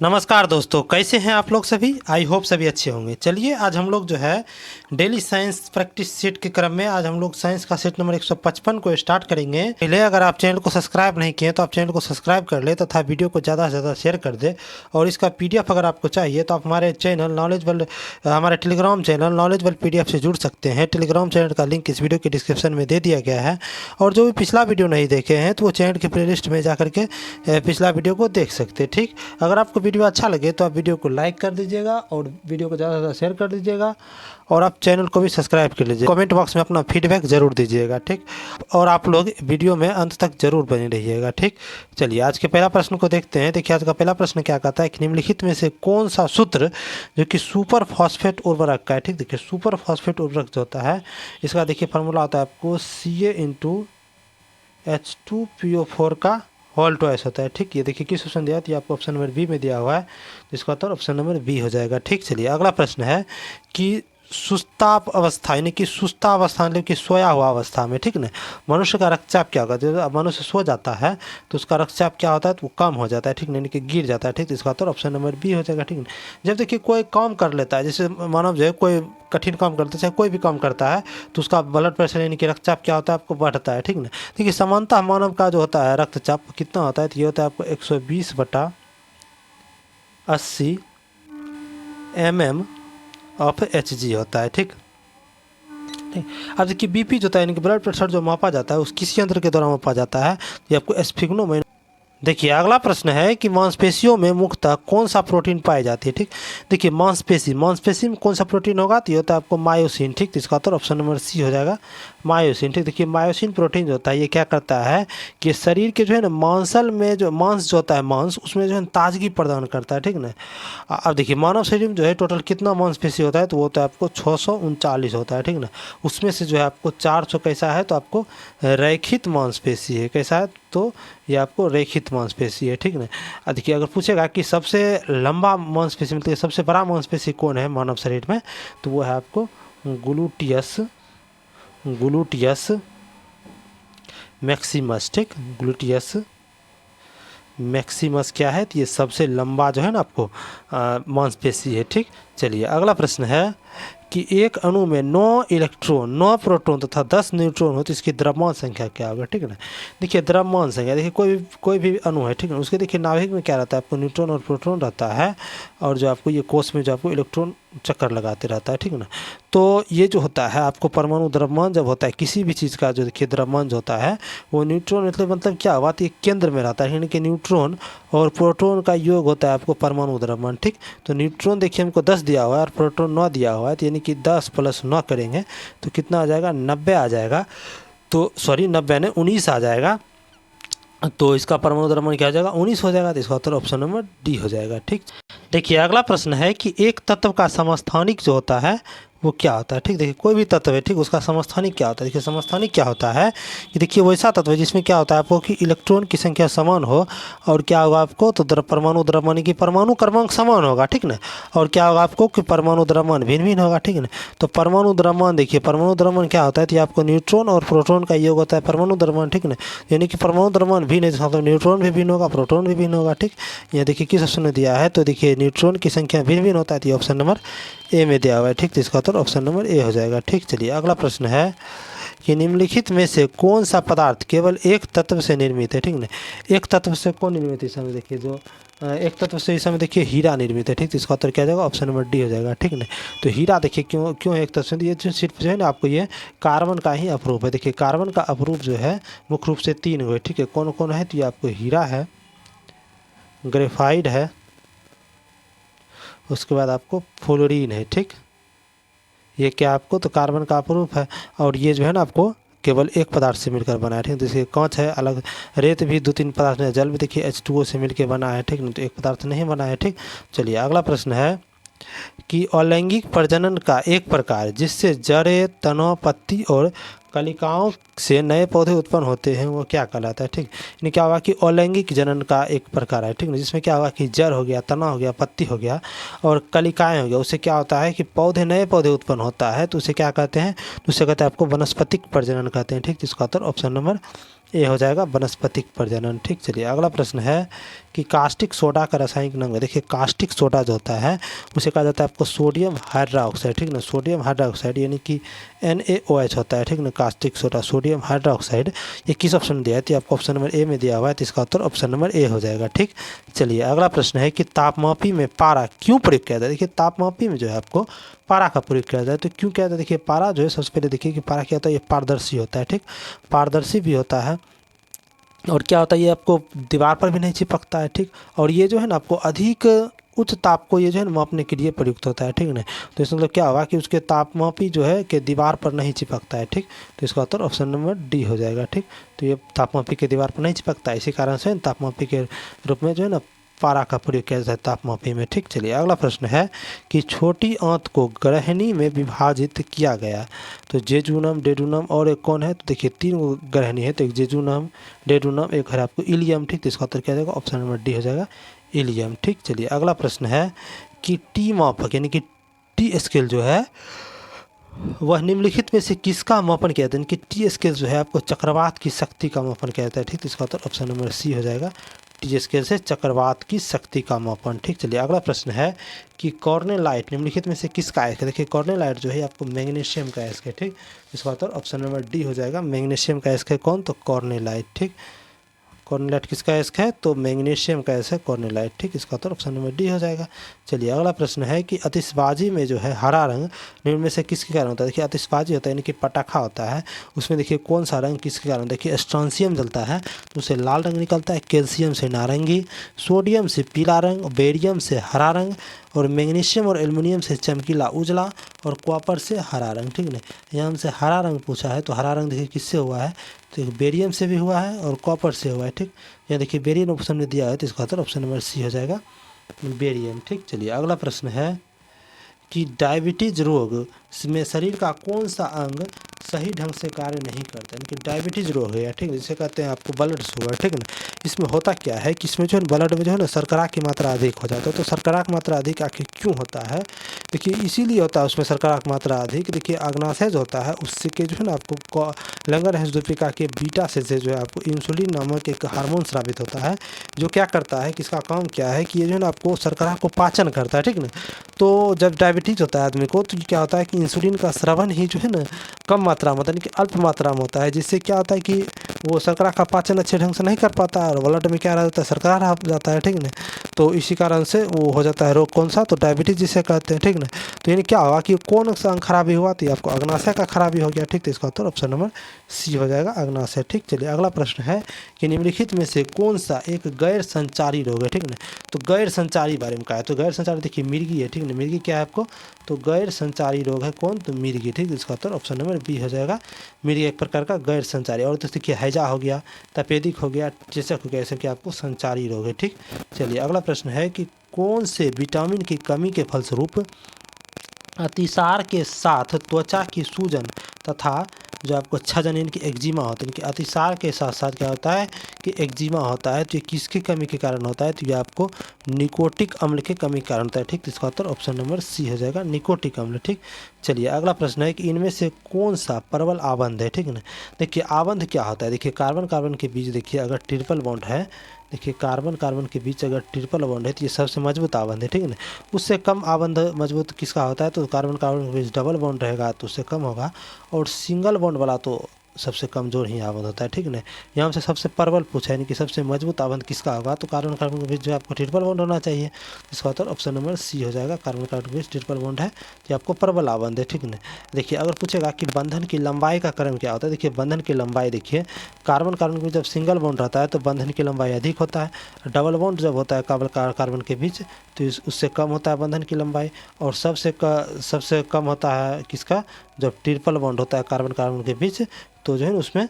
नमस्कार दोस्तों, कैसे हैं आप लोग सभी। आई होप सभी अच्छे होंगे। चलिए आज हम लोग जो है डेली साइंस प्रैक्टिस सेट के क्रम में आज हम लोग साइंस का सेट नंबर 155 को स्टार्ट करेंगे। पहले अगर आप चैनल को सब्सक्राइब नहीं किए तो आप चैनल को सब्सक्राइब कर ले तथा वीडियो को ज़्यादा से ज़्यादा शेयर कर दे। और इसका पीडीएफ अगर आपको चाहिए तो आप हमारे चैनल हमारे टेलीग्राम चैनल नॉलेजबल पीडीएफ से जुड़ सकते हैं। टेलीग्राम चैनल का लिंक इस वीडियो के डिस्क्रिप्शन में दे दिया गया है। और जो भी पिछला वीडियो नहीं देखे हैं तो वो चैनल के प्लेलिस्ट में जा करके पिछला वीडियो को देख सकते हैं। ठीक, अगर आपको वीडियो अच्छा लगे तो आप वीडियो को लाइक कर दीजिएगा और वीडियो को ज़्यादा से ज़्यादा शेयर कर दीजिएगा और आप चैनल को भी सब्सक्राइब कर लीजिए। कमेंट बॉक्स में अपना फीडबैक ज़रूर दीजिएगा। ठीक, और आप लोग वीडियो में अंत तक जरूर बने रहिएगा। ठीक, चलिए आज के पहला प्रश्न को देखते हैं। देखिए आज का पहला प्रश्न क्या कहता है कि निम्नलिखित में से कौन सा सूत्र जो कि सुपर फॉस्फेट उर्वरक का है। ठीक, देखिए सुपर फॉस्फेट उर्वरक जो होता है इसका देखिए फार्मूला होता है आपको Ca(H2PO4) का होल ट्वाइस होता है। ठीक, ये देखिए किस ऑप्शन दिया है, तो ये आपको ऑप्शन नंबर बी में दिया हुआ है, जिसका उत्तर ऑप्शन नंबर बी हो जाएगा। ठीक, चलिए अगला प्रश्न है कि सुस्ताप अवस्था यानी कि सुस्ता अवस्था मतलब कि सोया हुआ अवस्था में, ठीक ना, मनुष्य का रक्तचाप क्या होगा। जब मनुष्य सो जाता है तो उसका रक्तचाप क्या होता है, तो वो कम हो जाता है। ठीक, यानी कि गिर जाता है। ठीक, तो इसका उत्तर ऑप्शन नंबर बी हो जाएगा। ठीक, जब देखिए कोई काम कर लेता है, जैसे मानव जो है कोई कठिन काम करता है, चाहे कोई भी काम करता है, तो उसका ब्लड प्रेशर यानी कि रक्तचाप क्या होता है, आपको बढ़ता है। ठीक ना, देखिए सामान्यतः मानव का जो होता है रक्तचाप कितना होता है, तो ये होता है आपको 120/80 mm ऑफ Hg होता है। ठीक, अब देखिए बीपी जो होता है यानी कि ब्लड प्रेशर जो मापा जाता है उस किसी यंत्र के द्वारा मापा जाता है, ये आपको स्फिग्नोमेट्री। देखिए अगला प्रश्न है कि मांसपेशियों में मुख्यतः कौन सा प्रोटीन पाई जाती है। ठीक, देखिए मांसपेशी में कौन सा प्रोटीन होगा, तो ये होता है आपको मायोसिन। ठीक, तो इसका उत्तर ऑप्शन नंबर सी हो जाएगा, मायोसिन। ठीक, देखिए मायोसिन प्रोटीन जो होता है ये क्या करता है कि शरीर के जो है ना मांसल में जो मांस जो होता है मांस उसमें जो है ताजगी प्रदान करता है। ठीक ना, अब देखिए मानव शरीर में जो है टोटल कितना मांसपेशी होता है, तो वो होता है आपको 639 होता है। ठीक ना, उसमें से जो है आपको 400 कैसा है, तो आपको रैखित मांसपेशी है। कैसा है, तो ये आपको रेखित मांसपेशी है। ठीक ना, देखिए अगर पूछेगा कि सबसे लंबा मांसपेशी मतलब सबसे बड़ा मांसपेशी कौन है मानव शरीर में, तो वो है आपको ग्लूटियस मैक्सिमस। ठीक, ग्लूटियस मैक्सिमस क्या है, तो ये सबसे लंबा जो है ना आपको मांसपेशी है। ठीक, चलिए अगला प्रश्न है कि एक अणु में 9 इलेक्ट्रॉन 9 प्रोटॉन तथा 10 न्यूट्रॉन हो तो इसकी द्रव्यमान संख्या क्या होगा। ठीक है ना, देखिए द्रव्यमान संख्या देखिए कोई भी अणु है, ठीक है, उसके देखिए नाभिक में क्या रहता है, आपको न्यूट्रॉन और प्रोटॉन रहता है, और जो आपको ये कोष में जो आपको इलेक्ट्रॉन चक्कर लगाते रहता है। ठीक है ना, तो ये जो होता है आपको परमाणु द्रव्यमान जब होता है किसी भी चीज़ का, जो देखिए द्रव्यमान जो होता है वो न्यूट्रॉन मतलब क्या हुआ, तो ये केंद्र में रहता है, यानी कि न्यूट्रॉन और प्रोटॉन का योग होता है आपको परमाणु द्रव्यमान। ठीक, तो न्यूट्रॉन देखिए हमको 10 दिया हुआ है और प्रोटॉन 9 दिया हुआ है, तो यानी कि 10 + 9 करेंगे तो कितना आ जाएगा, 90 आ जाएगा। तो सॉरी 90 ने 19 आ जाएगा, तो इसका परमाणु द्रव्यमान क्या हो जाएगा, 19 हो जाएगा। तो इसका उत्तर ऑप्शन नंबर डी हो जाएगा। ठीक, देखिए अगला प्रश्न है कि एक तत्व का समस्थानिक जो होता है वो क्या होता है। ठीक, देखिए कोई भी तत्व है, ठीक, उसका समस्थानिक क्या होता है। देखिए समस्थानिक क्या होता है कि देखिए वैसा तत्व है जिसमें क्या होता है आपको कि इलेक्ट्रॉन की संख्या समान हो, और क्या होगा आपको, तो परमाणु द्रव्यमान की परमाणु क्रमांक समान होगा। ठीक ना, और क्या होगा आपको कि परमाणु द्रव्यमान भिन्न भिन्न होगा। ठीक ना, तो परमाणु द्रव्यमान देखिए परमाणु द्रव्यमान क्या होता है, तो ये आपको न्यूट्रॉन और प्रोटॉन का योग होता है परमाणु द्रव्यमान। ठीक ना, यानी कि परमाणु द्रव्यमान भिन्न है, मतलब न्यूट्रॉन भी भिन्न होगा, प्रोटॉन भी भिन्न होगा। ठीक, ये देखिए किस ऑप्शन में दिया है, तो देखिए न्यूट्रॉन की संख्या भिन्न भिन्न होता है, तो ये ऑप्शन नंबर ए में दिया हुआ है। ठीक, तो इसका उत्तर ऑप्शन नंबर ए हो जाएगा। ठीक, चलिए अगला प्रश्न है कि निम्नलिखित में से कौन सा पदार्थ केवल एक तत्व से निर्मित है। ठीक ना, एक तत्व से कौन निर्मित है, इस समय देखिए जो एक तत्व से इस समय देखिए हीरा निर्मित है। ठीक, तो इसका उत्तर क्या जाएगा, ऑप्शन नंबर डी हो जाएगा। ठीक ना, तो हीरा देखिए क्यों एक तत्व से, ये जो सिर्फ जो है ना आपको ये कार्बन का ही अपरूप है। देखिए कार्बन का अपरूप जो है मुख्य रूप से 3 हुए। ठीक है, कौन कौन है, तो ये आपको हीरा है, ग्रेफाइट है, उसके बाद आपको फ्लोरीन है। ठीक, ये क्या आपको, तो कार्बन का अपरूप है, और ये जो है ना आपको केवल एक पदार्थ से मिलकर बना है। ठीक, जैसे कांच है अलग, रेत भी 2-3 पदार्थ में, जल भी देखिए H2O से मिलकर बना है। ठीक, तो एक पदार्थ नहीं बना है। ठीक, चलिए अगला प्रश्न है कि अलैंगिक प्रजनन का एक प्रकार जिससे जड़ें, तना, पत्ती और कलिकाओं से नए पौधे उत्पन्न होते हैं वो क्या कहलाता है। ठीक, यानी क्या होगा कि अलैंगिक जनन का एक प्रकार है। ठीक, जिसमें क्या होगा कि जड़ हो गया, तना हो गया, पत्ती हो गया और कलिकाएं हो गया, उससे क्या होता है कि नए पौधे उत्पन्न होता है, तो उसे क्या कहते हैं, तो उसे कहते हैं आपको वनस्पतिक प्रजनन कहते हैं। ठीक, जिसका उत्तर ऑप्शन नंबर ए हो जाएगा वनस्पतिक प्रजनन। ठीक, चलिए अगला प्रश्न है कि कास्टिक सोडा का रासायनिक नाम है। देखिए कास्टिक सोडा जो होता है उसे कहा जाता है आपको सोडियम हाइड्रोक्साइड। ठीक ना, सोडियम हाइड्रोक्साइड यानी कि NaOH होता है। ठीक ना, कास्टिक सोडा सोडियम हाइड्रोक्साइड। ये किस ऑप्शन में दिया है? तो आपको ऑप्शन नंबर ए में दिया हुआ है, तो इसका उत्तर ऑप्शन नंबर ए हो जाएगा। ठीक, चलिए अगला प्रश्न है कि तापमापी में पारा क्यों प्रयोग किया जाता है? देखिए तापमापी में जो है आपको पारा का प्रयोग किया जाता है। तो क्यों किया जाता है? देखिए पारा जो है सबसे पहले देखिए कि पारा क्या होता है, ये पारदर्शी होता है। ठीक, पारदर्शी भी होता है और क्या होता है ये आपको दीवार पर भी नहीं चिपकता है। ठीक, और ये जो है ना आपको अधिक उच्च ताप को ये जो है ना मापने के लिए प्रयुक्त होता है। ठीक ना, तो इसका मतलब क्या होगा कि उसके तापमापी जो है कि दीवार पर नहीं चिपकता है। ठीक, तो इसका उत्तर ऑप्शन नंबर डी हो जाएगा। ठीक, तो ये तापमापी के दीवार पर नहीं चिपकता है, इसी कारण से तापमापी के रूप में जो है ना पारा का प्रयोग किया जाता है तापमापी में। ठीक, चलिए अगला प्रश्न है कि छोटी आंत को ग्रहणी में विभाजित किया गया। तो जेजुनम, डेडुनम और एक कौन है? तो देखिए 3 ग्रहणी है, तो एक जेजुनम, डेडुनम, एक है आपको इलियम। ठीक, तो इसका उत्तर क्या जाएगा? ऑप्शन नंबर डी हो जाएगा, इलियम। ठीक, चलिए अगला प्रश्न है कि टी मापक यानी कि टी स्केल जो है वह निम्नलिखित में से किसका मापन किया जाता है? कि टी स्केल जो है आपको चक्रवात की शक्ति का मापन किया जाता है। ठीक, तो इसका उत्तर ऑप्शन नंबर सी हो जाएगा, टी स्केल से चक्रवात की शक्ति का मापन। ठीक, चलिए अगला प्रश्न है कि कॉर्नेलाइट निम्नलिखित में से किसका अयस्क है? देखिए कॉर्नेलाइट जो है आपको मैग्नीशियम का अयस्क है। ठीक, इसका उत्तर ऑप्शन नंबर डी हो जाएगा, मैग्नीशियम का अयस्क है कौन? तो कॉर्नेलाइट। ठीक, कॉर्नेलाइट किसका अयस्क है? तो मैग्नीशियम का अयस्क है कॉर्नेलाइट। ठीक, इसका उत्तर ऑप्शन नंबर डी हो जाएगा। चलिए अगला प्रश्न है कि आतिशबाजी में जो है हरा रंग निम्न में से किसके कारण होता है? देखिए आतिशबाजी होता है यानी कि पटाखा होता है, उसमें देखिए कौन सा रंग किसके कारण? देखिए स्ट्रोंशियम जलता है तो उसे लाल रंग निकलता है, कैल्शियम से नारंगी, सोडियम से पीला रंग, बेरियम से हरा रंग, और मैग्नीशियम और एल्युमिनियम से चमकीला उजला, और कॉपर से हरा रंग। ठीक है, यहाँ हमसे हरा रंग पूछा है, तो हरा रंग देखिए किससे हुआ है? तो बेरियम से भी हुआ है और कॉपर से हुआ है। ठीक, यहाँ देखिए बेरियम ऑप्शन में दिया है, तो इसका उत्तर ऑप्शन नंबर सी हो जाएगा, बेरियम। ठीक, चलिए अगला प्रश्न है कि डायबिटीज रोग में शरीर का कौन सा अंग सही ढंग से कार्य नहीं करता? यानी कि डायबिटीज रोग है, ठीक है, जिसे कहते हैं आपको ब्लड शुगर। ठीक है ना, इसमें होता क्या है कि इसमें जो है ब्लड में जो है ना शर्करा की मात्रा अधिक हो जाता है। तो शर्करा की मात्रा अधिक आखिर क्यों होता है? देखिए इसीलिए होता है उसमें शर्करा की मात्रा अधिक। देखिए अग्नाशय जो होता है उससे के जो है ना आपको लंगरहैंस के बीटा से जो है आपको इंसुलिन नामक एक हार्मोन स्रावित होता है, जो क्या करता है कि इसका काम क्या है कि ये जो है ना आपको शर्करा को पाचन करता है। ठीक ना, तो जब डायबिटीज़ होता है आदमी को तो क्या होता है कि इंसुलिन का स्रावन ही जो है ना कम मात्रा में होता है, यानी कि अल्प मात्रा में होता है, जिससे क्या होता है कि वो शर्करा का पाचन अच्छे ढंग से नहीं कर पाता है और ब्लड में क्या रह जाता है? शर्करा रह जाता है। ठीक ना, तो इसी कारण से वो हो जाता है रोग, कौन सा? तो डायबिटीज़ जिसे कहते हैं। ठीक ना, तो यानी क्या होगा कि कौन सा अंग खराबी हुआ? तो आपको अग्नाशय का खराबी हो गया। ठीक, तो इसका उत्तर ऑप्शन नंबर सी हो जाएगा, अग्नाशय। ठीक, चलिए अगला प्रश्न है कि निम्नलिखित में से कौन सा एक गैर संचारी रोग है? ठीक ना, तो गैर संचारी बारे में कहा है, तो गैर संचारी देखिए मिर्गी है। ठीक ना, मिर्गी क्या है आपको? तो गैर संचारी रोग है कौन? तो मिर्गी। ठीक, इसका उत्तर ऑप्शन नंबर बी हो जाएगा, मिर्गी एक प्रकार का गैर संचारी। और तो देखिए हैजा हो गया, तपेदिक हो गया, चेचक हो गया, ऐसे कि आपको संचारी रोग है। ठीक, चलिए अगला प्रश्न है कि कौन से विटामिन की कमी के फलस्वरूप अतिसार के साथ त्वचा की सूजन तथा जो आपको छजन यानी कि एक्जिमा होता है, कि अतिसार के साथ साथ क्या होता है कि एक्जिमा होता है, तो ये किसकी कमी के कारण होता है? तो ये आपको निकोटिक अम्ल के कमी के कारण होता है। ठीक, तो इसका उत्तर ऑप्शन नंबर सी हो जाएगा, निकोटिक अम्ल। ठीक, चलिए अगला प्रश्न है कि इनमें से कौन सा प्रबल आबंध है? ठीक है ना, देखिए आबंध क्या होता है? देखिए कार्बन कार्बन के बीच देखिए अगर ट्रिपल बॉन्ड है, देखिए कार्बन कार्बन के बीच अगर ट्रिपल बॉन्ड है तो ये सबसे मजबूत आबंध है। ठीक है ना, उससे कम आबंध मजबूत किसका होता है? तो कार्बन कार्बन के बीच डबल बॉन्ड रहेगा तो उससे कम होगा, और सिंगल बॉन्ड वाला तो सबसे कमज़ोर ही आबंध होता है। ठीक है ना, यहाँ से सबसे प्रबल पूछा है, यानी कि सबसे मजबूत आबंध किसका होगा? तो कार्बन कार्बन के बीच जो आपको ट्रिपल बॉन्ड होना चाहिए, इसका उत्तर ऑप्शन नंबर सी हो जाएगा, कार्बन कार्बन के बीच ट्रिपल बॉन्ड है तो आपको प्रबल आबंध है। ठीक है ना, देखिए अगर पूछेगा कि बंधन की लंबाई का क्रम क्या होता है? देखिए बंधन की लंबाई देखिए कार्बन कार्बन के बीच जब सिंगल बॉन्ड रहता है तो बंधन की लंबाई अधिक होता है, डबल बॉन्ड जब होता है कार्बन कार्बन के बीच तो उससे कम होता है बंधन की लंबाई, और सबसे कम होता है किसका? जब ट्रिपल बॉन्ड होता है कार्बन कार्बन के बीच तो जो है उसमें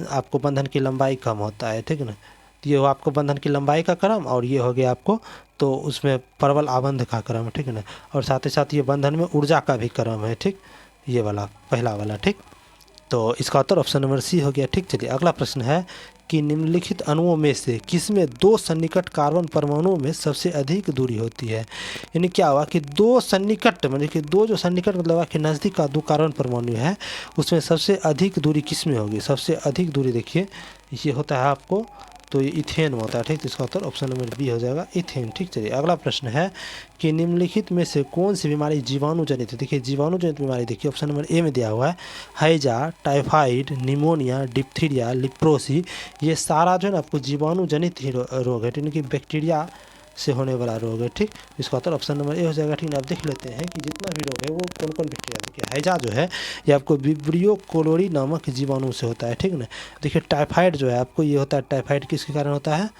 आपको बंधन की लंबाई कम होता है। ठीक है ना, तो ये हो आपको बंधन की लंबाई का क्रम, और ये हो गया आपको तो उसमें प्रबल आबंध का क्रम। ठीक है ना, और साथ ही साथ ये बंधन में ऊर्जा का भी क्रम है। ठीक, ये वाला पहला वाला। ठीक, तो इसका उत्तर ऑप्शन नंबर सी हो गया। ठीक, चलिए अगला प्रश्न है कि निम्नलिखित अणुओं में से किसमें दो सन्निकट कार्बन परमाणुओं में सबसे अधिक दूरी होती है। यानी क्या हुआ कि दो सन्निकट मतलब कि दो जो सन्निकट मतलब कि नज़दीक का दो कार्बन परमाणु है उसमें सबसे अधिक दूरी किसमें होगी। सबसे अधिक दूरी देखिए ये होता है आपको तो ये इथेन में होता है। ठीक, तो इसका उत्तर ऑप्शन नंबर बी हो जाएगा इथेन। ठीक, चलिए अगला प्रश्न है कि निम्नलिखित में से कौन सी बीमारी जीवाणु जनित है। देखिए जीवाणु जनित बीमारी देखिए ऑप्शन नंबर ए में दिया हुआ है हैजा, टाइफाइड, निमोनिया, डिप्थीरिया, लिप्रोसी। ये सारा जो है ना आपको जीवाणु जनित ही रोग है, यानी कि बैक्टीरिया से होने वाला रोग है। ठीक, इसका उत्तर ऑप्शन नंबर ए हो जाएगा। ठीक, अब देख लेते हैं कि जितना भी रोग है वो कौन कौन बैक्टीरिया। देखिए हैजा जो है ये आपको विब्रियो कोलोरी नामक जीवाणु से होता है। ठीक ना। देखिए टाइफाइड जो है आपको ये होता है, टाइफाइड किसके कारण होता है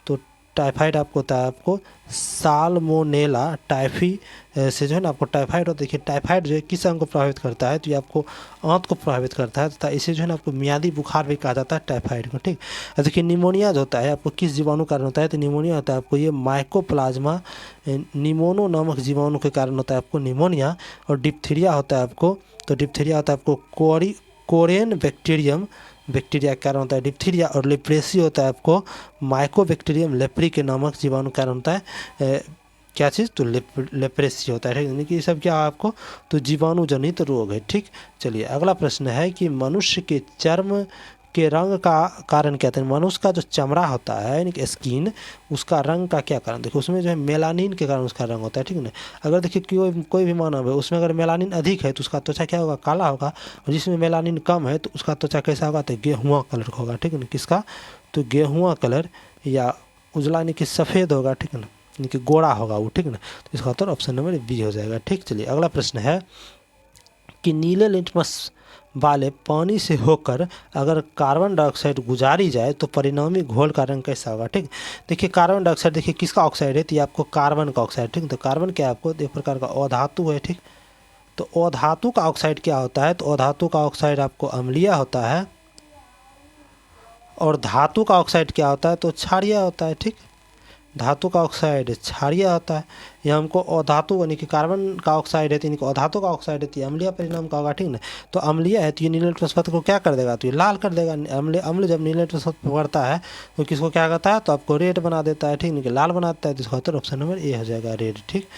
तो टाइफाइड आपको होता है आपको साल्मोनेला टाइफी से जो है ना आपको टाइफाइड होता है। देखिए टाइफाइड जो है किस अंग को प्रभावित करता है तो ये आपको आंत को प्रभावित करता है तथा इसे जो है ना आपको मियादी बुखार भी कहा जाता है टाइफाइड को। ठीक, देखिए निमोनिया जो होता है आपको किस जीवाणु कारण होता है तो निमोनिया होता है आपको ये माइकोप्लाज्मा निमोनो नामक जीवाणु के कारण होता है आपको निमोनिया। और डिप्थीरिया होता है आपको तो डिप्थीरिया होता है आपको कोरेन बैक्टीरिया के कारण होता है डिप्थीरिया। और लेप्रेसी होता है आपको माइकोबैक्टीरियम लेप्री के नामक जीवाणु कारण होता है क्या चीज़ तो लेप्रेसी होता है। ठीक, यानी कि ये सब क्या है आपको तो जीवाणु जनित रोग है। ठीक, चलिए अगला प्रश्न है कि मनुष्य के चर्म के रंग का कारण क्या है। मनुष्य का जो चमड़ा होता है यानी कि स्किन उसका रंग का क्या कारण। देखो उसमें जो है मेलानिन के कारण उसका रंग होता है। ठीक है ना। अगर देखिए कोई भी मानव है उसमें अगर मेलानिन अधिक है तो उसका त्वचा क्या होगा काला होगा, और जिसमें मेलानिन कम है तो उसका त्वचा कैसा होगा तो गेहुआ कलर का होगा। ठीक है ना। किसका तो गेहुआ कलर या उजला यानी कि सफ़ेद होगा। ठीक है ना, यानी कि गोरा होगा वो। ठीक है ना, तो इसका उत्तर ऑप्शन नंबर बी हो जाएगा। ठीक, चलिए अगला प्रश्न है कि नीले लिटमस वाले पानी से होकर अगर कार्बन डाइऑक्साइड गुजारी जाए तो परिणामी घोल का रंग कैसा होगा। ठीक, देखिए कार्बन डाइऑक्साइड देखिए किसका ऑक्साइड है तो ये आपको कार्बन का ऑक्साइड। ठीक, तो कार्बन क्या है आपको एक प्रकार का अधातु है। ठीक, तो अधातु का ऑक्साइड क्या होता है तो अधातु का ऑक्साइड आपको अम्लीय होता है और धातु का ऑक्साइड क्या होता है तो क्षारीय होता है। ठीक, धातु का ऑक्साइड क्षारीय होता है। यह हमको अधातु यानी कि कार्बन का ऑक्साइड है तो यानी कि अधातु का ऑक्साइड है तो ये अम्लीय परिणाम का होगा। ठीक ना, तो अम्लीय है तो ये नीले लिटमस पत्र को क्या कर देगा तो ये लाल कर देगा। अम्ल जब नीले लिटमस पत्र पकड़ता है तो किसको क्या करता है तो आपको रेड बना देता है। ठीक, नहीं कि लाल बनाता है। तो इसका उत्तर ऑप्शन नंबर ए हो जाएगा रेड। ठीक,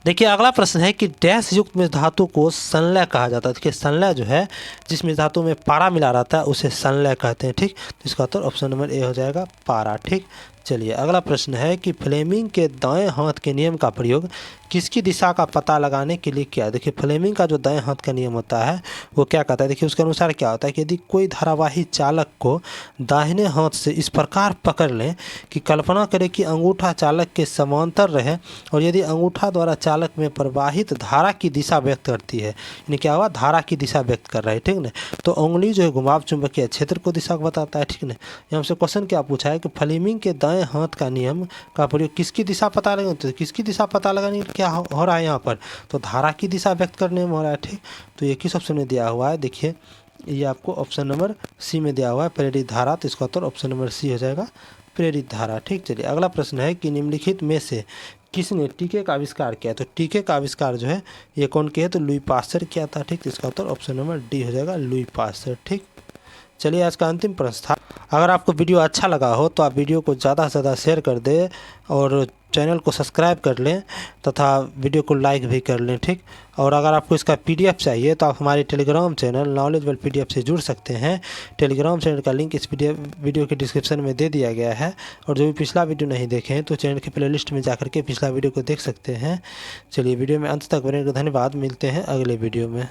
देखिए अगला प्रश्न है कि डैश युक्त में धातु को संलय कहा जाता है। देखिए संलय जो है जिसमें धातु में पारा मिला रहता है उसे संलय कहते हैं। ठीक, तो इसका उत्तर ऑप्शन नंबर ए हो जाएगा पारा। ठीक, चलिए अगला प्रश्न है कि फ्लेमिंग के दाएं हाथ के नियम का प्रयोग किसकी दिशा का पता लगाने के लिए किया। देखिए फ्लेमिंग का जो दाएं हाथ का नियम होता है वो क्या कहता है। देखिए उसके अनुसार क्या होता है कि यदि कोई धारावाही चालक को दाहिने हाथ से इस प्रकार पकड़ लें कि कल्पना करें कि अंगूठा चालक के समांतर रहे और यदि अंगूठा द्वारा चालक में प्रवाहित धारा की दिशा व्यक्त करती है, यानी क्या हुआ धारा की दिशा व्यक्त कर रहा है। ठीक ना, तो उंगली जो है घुमाव चुंबकीय क्षेत्र को दिशा बताता है। ठीक ना, यहाँ से क्वेश्चन क्या पूछा है कि फ्लेमिंग के दाएं हाथ का नियम का प्रयोग किसकी दिशा पता लगाने तो किसकी दिशा पता लगाने क्या हो रहा है यहाँ पर तो धारा की दिशा व्यक्त करने में हो रहा है। ठीक, तो ये किस ऑप्शन में दिया हुआ है देखिए ये आपको ऑप्शन नंबर सी में दिया हुआ है प्रेरित धारा। तो इसका उत्तर ऑप्शन नंबर सी हो जाएगा प्रेरित धारा। ठीक, चलिए अगला प्रश्न है कि निम्नलिखित में से किसने टीके का आविष्कार किया। तो टीके का आविष्कार जो है ये कौन किया तो लुई पास्चर किया था। ठीक, तो इसका उत्तर ऑप्शन नंबर डी हो जाएगा लुई पास्चर। ठीक, चलिए आज का अंतिम प्रश्न था। अगर आपको वीडियो अच्छा लगा हो तो आप वीडियो को ज़्यादा से ज़्यादा शेयर कर दें और चैनल को सब्सक्राइब कर लें तथा वीडियो को लाइक भी कर लें। ठीक, और अगर आपको इसका पीडीएफ चाहिए तो आप हमारे टेलीग्राम चैनल नॉलेजेबल पीडीएफ से जुड़ सकते हैं। टेलीग्राम चैनल का लिंक इस वीडियो के डिस्क्रिप्शन में दे दिया गया है। और जो भी पिछला वीडियो नहीं देखे हैं तो चैनल के प्लेलिस्ट में जाकर के पिछला वीडियो को देख सकते हैं। चलिए वीडियो में अंत तक बने रहने का धन्यवाद। मिलते हैं अगले वीडियो में।